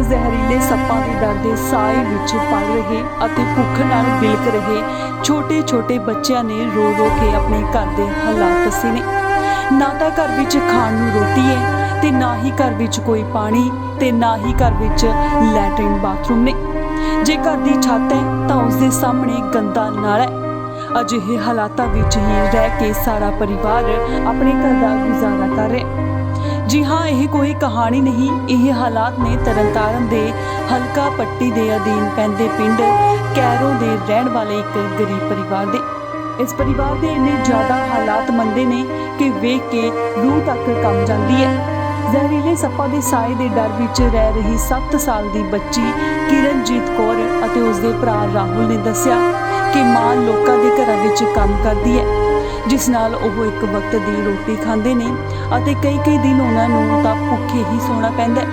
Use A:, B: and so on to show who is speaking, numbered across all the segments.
A: ਜ਼ਹਿਰੀਲੇ ਸੱਪਾਂ ਦੇ ਡਰ ਦੇ ਸਾਏ ਵਿੱਚ ਪਲ ਰਹੇ ਅਤੇ ਭੁੱਖ ਨਾਲ ਬਿਲਕ ਰਹੇ ਛੋਟੇ ਬੱਚਿਆਂ ਨੇ ਰੋ ਕੇ ਆਪਣੇ ਘਰ ਦੇ ਹਾਲਾਤ ਦੱਸੇ ਨੇ। ਨਾ ਤਾਂ ਘਰ ਵਿੱਚ ਖਾਣ ਨੂੰ ਰੋਟੀ ਹੈ ਤੇ ਨਾ ਹੀ ਘਰ ਵਿੱਚ ਕੋਈ ਪਾਣੀ ਤੇ ਨਾ ਹੀ ਘਰ ਵਿੱਚ ਲੈਟਰਿਨ ਬਾਥਰੂਮ ਨੇ। ਜੇ ਘਰ ਦੀ ਛੱਤ ਹੈ ਤਾਂ ਉਸ ਦੇ ਸਾਹਮਣੇ ਗੰਦਾ ਨਾਲਾ ਹੈ। ਅਜਿਹੇ ਹਾਲਾਤਾਂ ਵਿੱਚ ਹੀ ਰਹਿ ਕੇ ਸਾਰਾ ਪਰਿਵਾਰ ਆਪਣੇ ਘਰ ਦਾ ਗੁਜ਼ਾਰਾ ਕਰ ਰਿਹਾ। जी हाँ, यह कोई कहानी नहीं, यह हालात ने तरनताਰਨ ਦੇ ਹਲਕਾ ਪੱਟੀ ਦੇ ਅਧੀਨ ਪੈਂਦੇ ਪਿੰਡ ਕੈਰੋਂ ਦੇ ਰਹਿਣ ਵਾਲੇ ਇੱਕ ਗਰੀਬ ਪਰਿਵਾਰ ਦੇ। ਇਸ ਪਰਿਵਾਰ ਦੇ ਇੰਨੇ ਜ਼ਿਆਦਾ ਹਾਲਾਤ ਮੰਦੇ ਨੇ ਕਿ ਵੇਖ ਕੇ ਰੂਹ ਤੱਕ ਕੰਬ ਜਾਂਦੀ ਹੈ। ਜ਼ਹਿਰੀਲੇ ਸੱਪਾਂ ਦੇ ਸਾਏ ਦੇ ਡਰ ਵਿੱਚ ਰਹਿ ਰਹੀ 7 ਸਾਲ ਦੀ ਬੱਚੀ ਕਿਰਨਜੀਤ ਕੌਰ ਅਤੇ ਉਸ ਦੇ ਭਰਾ ਰਾਹੁਲ ਨੇ ਦੱਸਿਆ ਕਿ ਮਾਂ ਲੋਕਾਂ ਦੇ ਘਰਾਂ ਵਿੱਚ ਕੰਮ ਕਰਦੀ ਹੈ, ਜਿਸ ਨਾਲ ਉਹ ਇੱਕ ਵਕਤ ਦੀ ਰੋਟੀ ਖਾਂਦੇ ਨੇ ਅਤੇ ਕਈ ਦਿਨ ਉਹਨਾਂ ਨੂੰ ਤਾਂ ਭੁੱਖੇ ਹੀ ਸੌਣਾ ਪੈਂਦਾ ਹੈ।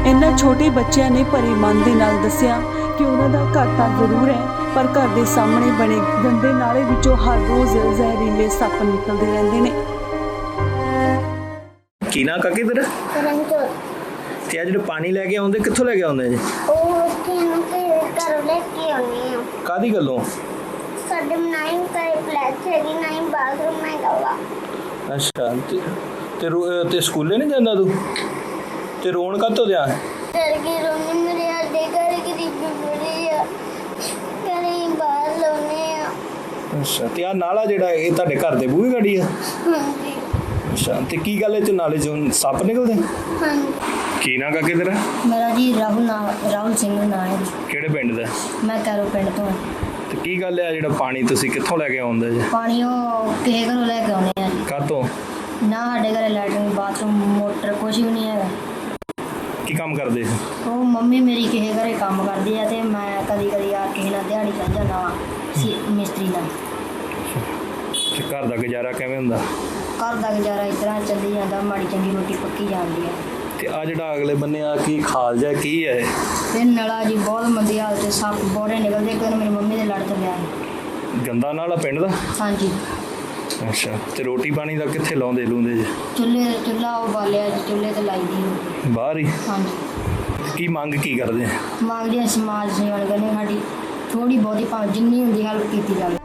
A: ਇਹਨਾਂ ਛੋਟੇ ਬੱਚਿਆਂ ਨੇ ਭਰੇ ਮਨ ਦੇ ਨਾਲ ਦੱਸਿਆ ਕਿ ਉਹਨਾਂ ਦਾ ਘਰ ਤਾਂ ਜ਼ਰੂਰ ਹੈ, ਪਰ ਘਰ ਦੇ ਸਾਹਮਣੇ ਬਣੇ ਗੰਦੇ ਨਾਲੇ ਵਿੱਚੋਂ ਹਰ ਰੋਜ਼ ਜ਼ਹਿਰੀਲੇ ਸੱਪ ਨਿਕਲਦੇ ਰਹਿੰਦੇ ਨੇ।
B: ਕੀ ਨਾ ਕਾਕੇ ਤੇਰਾ? ਤੇ ਆ ਜਿਹੜੇ ਪਾਣੀ ਲੈ ਕੇ ਆਉਂਦੇ ਕਿੱਥੋਂ ਲੈ ਕੇ ਆਉਂਦੇ ਜੀ?
C: ਉਹ ਕਿਹਨੂੰ ਤੇ ਘਰੋਂ ਲੈ ਕੇ ਆਉਂਦੇ ਆ।
B: ਕਾਦੀ ਗੱਲੋਂ?
C: ਸਾਡੇ ਨਾਈਂ ਕਰੇ ਫਲੈਟ ਹੈਗੀ, ਨਾਈਂ ਬਾਥਰੂਮ ਹੈਗਾ ਵਾ।
B: ਅੱਛਾ, ਤੇ ਸਕੂਲੇ ਨਹੀਂ ਜਾਂਦਾ ਤੂੰ? ਤੇ ਰੋਣ ਕਾਹਤੋਂ ਦਿਆ?
C: ਡਰ ਕੇ ਰੋਣੇ, ਮੇਰੇ ਸਾਡੇ ਘਰ ਗਰੀਬੀ ਬੜੀ ਆ, ਘਰੇ ਬਾਹਰ ਲਾਉਣੇ ਆ।
B: ਅੱਛਾ, ਤੇ ਆ ਨਾਲਾ ਜਿਹੜਾ ਇਹ ਤੁਹਾਡੇ ਘਰ ਦੇ ਬੂਹੇ ਗਾੜੀ ਆ?
C: ਹਾਂਜੀ।
B: ਅੱਛਾ, ਤੇ ਕੀ ਗੱਲ ਇਹ ਚ ਨਾਲੇ ਚੋਂ ਸੱਪ ਨਿਕਲਦੇ?
C: ਹਾਂਜੀ।
B: ਕੀ ਨਾ ਕਾਕੇ ਤੇਰਾ?
D: ਮੇਰਾ ਜੀ ਰਾਹੁਲ ਸਿੰਘ ਨਾਂ ਹੈ।
B: ਕਿਹੜੇ ਪਿੰਡ ਦਾ?
D: ਮੈਂ ਕੈਰੋਂ ਪਿੰਡ ਤੋਂ ਹਾਂ।
B: ਤੇ ਕੀ ਗੱਲ ਆ ਜਿਹੜਾ ਪਾਣੀ ਤੁਸੀਂ ਕਿੱਥੋਂ ਲੈ ਕੇ ਆਉਂਦੇ ਜੀ?
D: ਪਾਣੀ ਉਹ ਕਿਸੇ ਘਰੋਂ ਲੈ ਕੇ ਆਉਂਦੇ ਆ ਜੀ।
B: ਕਾਹਤੋਂ?
D: ਨਾ ਸਾਡੇ ਘਰੇ ਲੈਟਰਿਨ ਬਾਥਰੂਮ ਮੋਟਰ ਕੁਛ ਵੀ ਨਹੀਂ ਹੈਗਾ।
B: ਕੀ ਕੰਮ ਕਰਦੇ ਸੀ?
D: ਉਹ ਮੰਮੀ ਮੇਰੀ ਕਿਸੇ ਘਰੇ ਕੰਮ ਕਰਦੀ ਆ ਤੇ ਮੈਂ ਕਦੀ ਆ ਕਿਸੇ ਨਾਲ ਦਿਹਾੜੀ ਚੱਲ ਜਾਂਦਾ ਵਾ ਮਿਸਤਰੀ ਨਾਲ।
B: ਤੇ ਘਰ ਦਾ ਗੁਜ਼ਾਰਾ ਕਿਵੇਂ ਹੁੰਦਾ?
D: ਘਰ ਦਾ ਗੁਜ਼ਾਰਾ ਇਸ ਤਰ੍ਹਾਂ ਚੱਲੀ ਜਾਂਦਾ, ਮਾੜੀ ਚੰਗੀ ਰੋਟੀ ਪੱਕੀ ਜਾਂਦੀ ਆ।
B: ਤੇ ਆ ਜਿਹੜਾ ਅਗਲੇ ਬੰਨੇ ਆ ਕੀ ਖਾਲ ਜਾ ਕੀ ਹੈ?
D: ਤੇ ਨਲਾ ਜੀ ਬਹੁਤ ਮੰਦੀ ਹਾਲਤ, ਸੱਪ ਬੋੜੇ ਨਿਕਲਦੇ। ਕੋਈ ਮੇਰੀ ਮੰਮੀ ਦੇ ਲੜ ਚੱਲਿਆ ਸੀ।
B: ਗੰਦਾ ਨਾਲਾ ਪਿੰਡ ਦਾ?
D: ਹਾਂਜੀ।
B: ਅੱਛਾ, ਤੇ ਰੋਟੀ ਪਾਣੀ ਦਾ ਕਿੱਥੇ ਲਾਉਂਦੇ ਲੂੰਦੇ ਜੀ?
D: ਚੁੱਲ੍ਹਾ ਉਹ ਬਾਲਿਆ ਜੀ, ਚੁੱਲ੍ਹੇ ਤੇ ਲਾਈ ਦੀ ਰੋਟੀ।
B: ਬਾਹਰ ਹੀ?
D: ਹਾਂਜੀ।
B: ਕੀ ਮੰਗ ਕੀ ਕਰਦੇ?
D: ਮੰਗਦੇ ਸਮਾਜ ਸੇਵਾ ਕਰਨੀ, ਸਾਡੀ ਥੋੜੀ ਬਹੁਤੀ ਭਾਵੇਂ ਜਿੰਨੀ ਹੁੰਦੀ ਹੈਲਪ ਕੀਤੀ ਜਾਵੇ।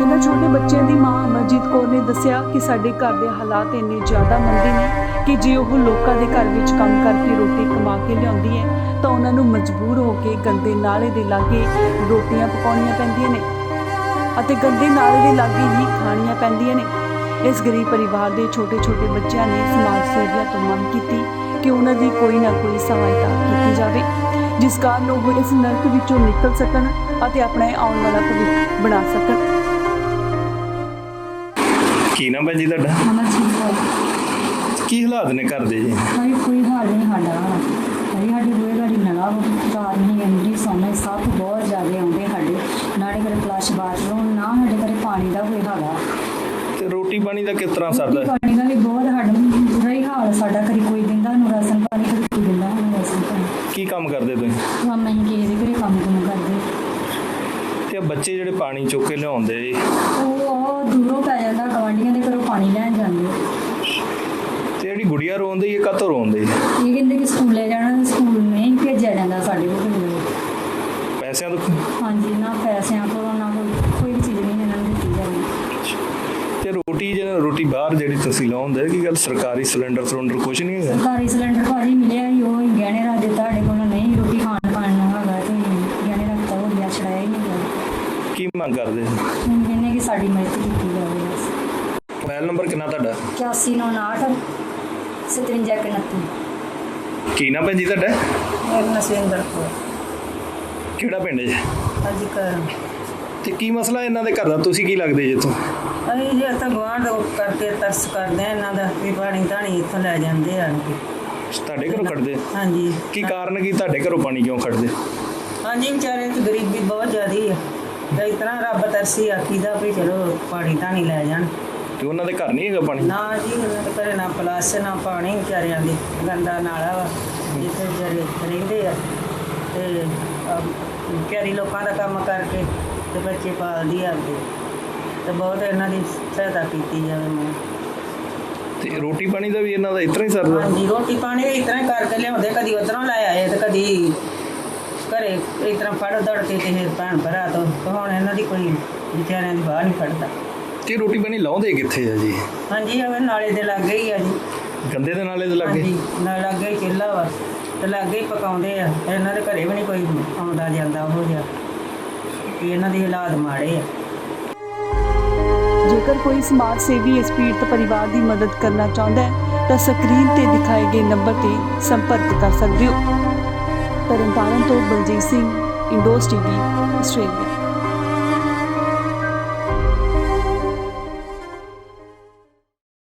A: ਇਹਨਾਂ ਛੋਟੇ ਬੱਚਿਆਂ ਦੀ ਮਾਂ ਅਮਰਜੀਤ ਕੌਰ ਨੇ ਦੱਸਿਆ ਕਿ ਸਾਡੇ ਘਰ ਦੇ ਹਾਲਾਤ ਇੰਨੇ ਜ਼ਿਆਦਾ ਮੰਦੇ ਨੇ ਕਿ ਜੇ ਉਹ ਲੋਕਾਂ ਦੇ ਘਰ ਵਿੱਚ ਕੰਮ ਕਰਕੇ ਰੋਟੀ ਕਮਾ ਕੇ ਲਿਆਉਂਦੀ ਹੈ ਤਾਂ ਉਹਨਾਂ ਨੂੰ ਮਜਬੂਰ ਹੋ ਕੇ ਗੰਦੇ ਨਾਲੇ ਦੇ ਲਾਗੇ ਰੋਟੀਆਂ ਪਕਾਉਣੀਆਂ ਪੈਂਦੀਆਂ ਨੇ ਅਤੇ ਗੰਦੇ ਨਾਲੇ ਦੇ ਲਾਗੇ ਹੀ ਖਾਣੀਆਂ ਪੈਂਦੀਆਂ ਨੇ। ਇਸ ਗਰੀਬ ਪਰਿਵਾਰ ਦੇ ਛੋਟੇ ਬੱਚਿਆਂ ਨੇ ਸਮਾਜ ਸੇਵੀਆਂ ਤੋਂ ਮੰਗ ਕੀਤੀ ਕਿ ਉਹਨਾਂ ਦੀ ਕੋਈ ਨਾ ਕੋਈ ਸਹਾਇਤਾ ਕੀਤੀ ਜਾਵੇ, ਜਿਸ ਕਾਰਨ ਉਹ ਇਸ ਨਰਕ ਵਿੱਚੋਂ ਨਿਕਲ ਸਕਣ ਅਤੇ ਆਪਣਾ ਆਉਣ ਵਾਲਾ ਭਵਿੱਖ ਬਣਾ ਸਕਣ।
B: ਕੀ ਨਾਮ ਹੈ ਜੀ ਤੁਹਾਡਾ?
D: ਅਮਰਜੀਤ ਕੌਰ।
B: ਕੀ ਹਾਲਾਤ ਨੇ ਘਰ ਦੇ ਜੀ?
D: ਕੋਈ ਹਾਲ ਨਹੀਂ ਸਾਡਾ। ਸਾਡੀ ਬੂਹੇ ਗਾੜੀ ਨਲਾ ਰਾਤ ਨਹੀਂ ਅੰਦਰੀ ਸੌਣੇ, ਸੱਪ ਬਹੁਤ ਜ਼ਿਆਦਾ ਆਉਂਦੇ ਸਾਡੇ। ਨਾਲੇ ਘਰੇ ਫਲਸ਼ ਬਾਥਰੂਮ, ਨਾ ਸਾਡੇ ਘਰੇ ਪਾਣੀ ਦਾ ਕੋਈ ਹੈਗਾ।
B: ਤੇ ਰੋਟੀ ਪਾਣੀ ਦਾ ਕਿਸ ਤਰ੍ਹਾਂ ਸਰਦਾ?
D: ਪਾਣੀ ਦਾ ਵੀ ਬਹੁਤ ਸਾਡਾ ਬੁਰਾ ਹੀ ਹਾਲ। ਸਾਡਾ ਕਦੀ ਕੋਈ ਦਿੰਦਾ ਨੂੰ ਰਾਸ਼ਨ ਪਾਣੀ, ਕਦੀ ਕੋਈ ਦਿੰਦਾ ਨੂੰ ਰਾਸ਼ਨ ਪਾਣੀ।
B: ਕੀ ਕੰਮ ਕਰਦੇ ਤੁਸੀਂ?
D: ਕੰਮ ਅਸੀਂ ਕਿਸੇ ਦੇ ਘਰੇ ਕੰਮ ਕਰਦੇ।
B: ਤੇ ਬੱਚੇ ਜਿਹੜੇ ਪਾਣੀ ਚੁੱਕ ਕੇ ਲਿਆਉਂਦੇ ਜੀ,
D: ਉਹ ਦੂਰੋਂ ਪੈ ਜਾਂਦਾ, ਗਵਾਂਢੀਆਂ ਦੇ ਘਰੋਂ ਪਾਣੀ ਲੈਣ ਜਾਂਦੇ।
B: ਤੇ ਜਿਹੜੀ ਗੁੜੀਆ ਰੋਂਦੀ ਹੈ ਕਾਹਤੋਂ ਰੋਂਦੀ?
D: ਇਹ ਕਹਿੰਦੇ ਕਿ ਸਕੂਲੇ ਜਾਣਾ, ਸਕੂਲ ਨਹੀਂ ਭੇਜਿਆ ਜਾਂਦਾ ਸਾਡੇ ਕੋਲ।
B: ਪੈਸਿਆਂ ਤੋਂ?
D: ਹਾਂਜੀ, ਨਾ ਪੈਸਿਆਂ ਕੋਲ ਨਾ ਕੋਈ ਵੀ ਚੀਜ਼ ਨਹੀਂ ਇਹਨਾਂ ਨੂੰ ਦਿੱਤੀ ਜਾਂਦੀ।
B: ਤੇ ਰੋਟੀ ਬਾਹਰ ਜਿਹੜੀ ਤੁਸੀਂ ਲਾਉਂਦੇ ਕੀ ਗੱਲ ਸਰਕਾਰੀ ਸਿਲੰਡਰ ਕੁਛ ਨਹੀਂ ਹੈਗਾ?
D: ਸਰਕਾਰੀ ਸਿਲੰਡਰ ਭਾਜੀ ਮਿਲਿਆ ਹੀ, ਉਹ ਗਹਿਣੇ ਰੱਖ ਦਿੱਤਾ ਸਾਡੇ ਕੋਲ। ਨਹੀਂ ਰੋਟੀ ਖਾਣ ਨੂੰ ਹੈਗਾ ਤੇ ਗਹਿਣੇ ਰੱਖਤਾ, ਉਹ ਲਿਆ ਛੜਾਇਆ ਹੀ ਨਹੀਂ ਗਿਆ।
B: ਕੀ ਮੰਗ ਕਰਦੇ?
D: ਹੁਣ ਕਹਿੰਦੇ ਕਿ ਸਾਡੀ ਮਦਦ ਕੀਤੀ ਜਾਵੇ ਬਸ।
B: ਮੋਬਾਈਲ ਨੰਬਰ ਕਿੰਨਾ ਤੁਹਾਡਾ?
D: 8198 5729।
B: ਕੀ ਨਾ ਭੈਣ ਜੀ ਤੁਹਾਡਾ?
D: ਮੇਰਾ ਨਸਵਿੰਦਰ ਕੌਰ।
B: ਕਿਹੜਾ ਪਿੰਡ ਜੀ?
D: ਹਾਂਜੀ ਕਰ।
B: ਤੇ ਕੀ ਮਸਲਾ ਇਹਨਾਂ ਦੇ ਘਰ ਦਾ? ਤੁਸੀਂ ਕੀ ਲੱਗਦੇ ਜੀ ਇੱਥੋਂ?
E: ਅਸੀਂ ਜੇ ਤਾਂ ਗੁਆਂਢ ਕਰਕੇ ਤਰਸ ਕਰਦੇ ਆ ਇਹਨਾਂ ਦਾ ਵੀ ਪਾਣੀ ਧਾਣੀ ਇੱਥੋਂ ਲੈ ਜਾਂਦੇ ਆ ਕੇ।
B: ਤੁਹਾਡੇ ਘਰੋਂ ਕੱਢਦੇ?
E: ਹਾਂਜੀ।
B: ਕੀ ਕਾਰਨ ਕੀ ਤੁਹਾਡੇ ਘਰੋਂ ਪਾਣੀ ਕਿਉਂ ਕੱਢਦੇ?
E: ਹਾਂਜੀ, ਵਿਚਾਰੇ ਚ ਗਰੀਬੀ ਬਹੁਤ ਜ਼ਿਆਦੀ ਆ ਤੇ ਇਸ ਤਰ੍ਹਾਂ ਰੱਬ ਤਰਸੀ ਆਖੀਦਾ ਵੀ ਚਲੋ ਪਾਣੀ ਧਾਣੀ ਲੈ ਜਾਣ।
B: ਤੇ ਉਹਨਾਂ ਦੇ ਘਰ ਨਹੀਂ ਹੈਗਾ ਪਾਣੀ?
E: ਨਾ ਜੀ, ਉਹਨਾਂ ਦੇ ਘਰੇ ਨਾ ਪਲਾਸ ਨਾ ਪਾਣੀ, ਵਿਚਾਰਿਆਂ ਦੇ ਗੰਦਾ ਨਾਲਾ ਵਾ ਜਿੱਥੇ ਵਿਚਾਰੇ ਰਹਿੰਦੇ ਆ। ਤੇ ਵਿਚਾਰੀ ਲੋਕਾਂ ਦਾ ਕੰਮ ਕਰਕੇ ਤੇ ਬੱਚੇ ਪਾਲਦੀ ਆ ਅੱਗੇ, ਤੇ ਬਹੁਤ ਇਹਨਾਂ ਦੀ ਸਹਾਇਤਾ ਕੀਤੀ ਜਾਵੇ।
B: ਤੇ ਰੋਟੀ ਪਾਣੀ ਦਾ ਵੀ ਇਹਨਾਂ ਦਾ ਇਸ ਤਰ੍ਹਾਂ ਹੀ ਸਰਦਾ?
E: ਹਾਂਜੀ ਰੋਟੀ ਪਾਣੀ ਵੀ ਇਸ ਤਰ੍ਹਾਂ ਹੀ ਕਰਕੇ ਲਿਆਉਂਦੇ, ਕਦੀ ਉਧਰੋਂ ਲੈ ਆਏ ਤੇ ਕਦੀ ਘਰੇ ਇਸ ਤਰ੍ਹਾਂ ਫੜ ਦੜ ਕੇ ਤੇ ਭੈਣ ਭਰਾ ਤੋਂ ਤੇ ਹੁਣ ਇਹਨਾਂ ਦੀ ਕੋਈ ਵਿਚਾਰਿਆਂ ਦੀ ਬਾਹਰ ਨਹੀਂ ਫੜਦਾ।
B: ਤੇ ਰੋਟੀ ਪਾਣੀ ਲਾਉਂਦੇ ਕਿੱਥੇ ਆ ਜੀ?
E: ਹਾਂਜੀ ਉਹ ਨਾਲੇ ਦੇ ਲਾਗੇ ਹੀ ਆ ਜੀ।
B: ਗੰਦੇ ਦੇ ਨਾਲੇ ਦੇ ਲਾਗੇ?
E: ਹਾਂਜੀ ਨਾਲ ਲਾਗੇ ਹੀ ਚੁੱਲ੍ਹਾ ਵਾ ਤੇ ਲਾਗੇ ਹੀ ਪਕਾਉਂਦੇ ਆ। ਇਹਨਾਂ ਦੇ ਘਰੇ ਵੀ ਨਹੀਂ ਕੋਈ ਆਉਂਦਾ ਜਾਂਦਾ ਉਹ ਜਿਹਾ ਕਿ ਇਹਨਾਂ ਦੇ ਹਾਲਾਤ ਮਾੜੇ ਆ।
A: ਜੇਕਰ ਕੋਈ ਸਮਾਜ ਸੇਵੀ ਇਸ ਪੀੜਤ ਪਰਿਵਾਰ ਦੀ ਮਦਦ ਕਰਨਾ ਚਾਹੁੰਦਾ ਹੈ ਤਾਂ ਸਕਰੀਨ ਤੇ ਦਿਖਾਏ ਗਏ ਨੰਬਰ ਤੇ ਸੰਪਰਕ ਕਰ ਸਕਦੇ ਹੋ। ਤਰਨਤਾਰਨ ਤੋਂ ਬਲਜੀਤ ਸਿੰਘ, ਇੰਡੋਸ ਟੀਵੀ, ਆਸਟ੍ਰੇਲੀਆ।